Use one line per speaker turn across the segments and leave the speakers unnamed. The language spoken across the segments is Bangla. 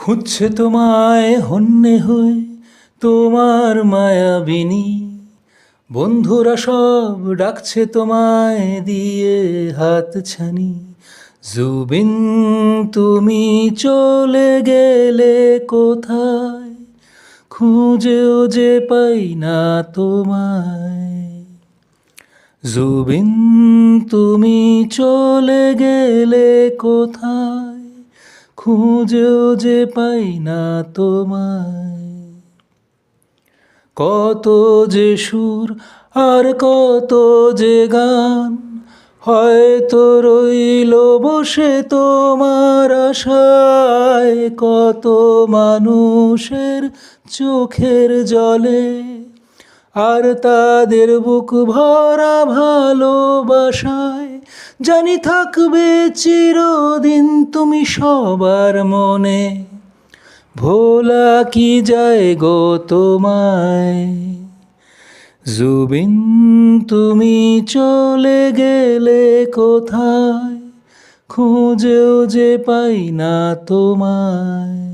খুঁজছে তোমায় হন্যে হয়ে তোমার মায়াবিনী, বন্ধুরা সব ডাকছে তোমায় দিয়ে হাতছানি। জুবিন তুমি চলে গেলে কোথায়, খুঁজেও যে পাই না তোমায়। জুবিন তুমি চলে গেলে কোথায়, খুঁজেও যে পাই না তোমায়। কত যে সুর আর কত যে গান হয়তো রইল বসে তোমার আশায়। কত মানুষের চোখের জলে আর তাদের বুক ভরা ভালোবাসায়, জানি থাকবে চিরদিন তুমি সবার মনে। ভোলা কি যায় গো তোমায়। জুবিন তুমি চলে গেলে কোথায়, খুঁজেও যে পাই না তোমায়।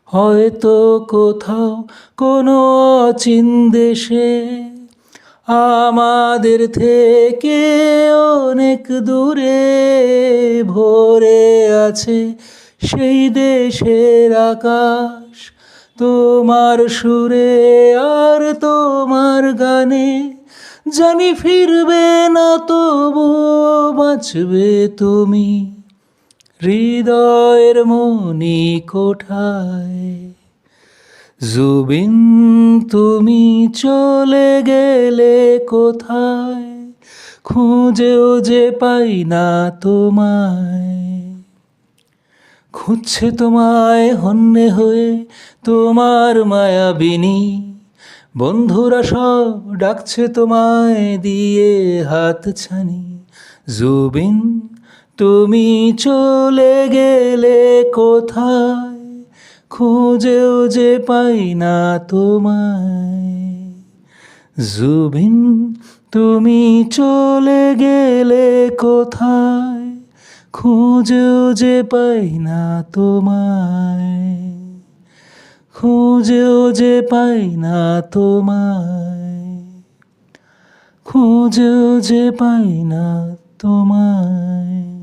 হয়তো কোথাও কোনো অচিন দেশে, আমাদের থেকে অনেক দূরে, ভরে আছে সেই দেশের আকাশ তোমার সুরে আর তোমার গানে। জানি ফিরবে না তবুও বাঁচবে তুমি হৃদয়ের মনি কোঠায়। জুবিন তুমি চলে গেলে কোথায়, খুঁজেও যে পাই না তোমায়। খুঁজছে তোমায় হন্যে হয়ে তোমার মায়াবিনী, বন্ধুরা সব ডাকছে তোমায় দিয়ে হাতছানি। জুবিন তুমি চলে গেলে কোথায়, খুঁজেও যে পাই না তোমায়। জুবিন তুমি চলে গেলে কোথায়, খুঁজেও যে পাই না তোমায়। খুঁজেও যে পাই না তোমায়। খুঁজেও যে পাই না তোমায়।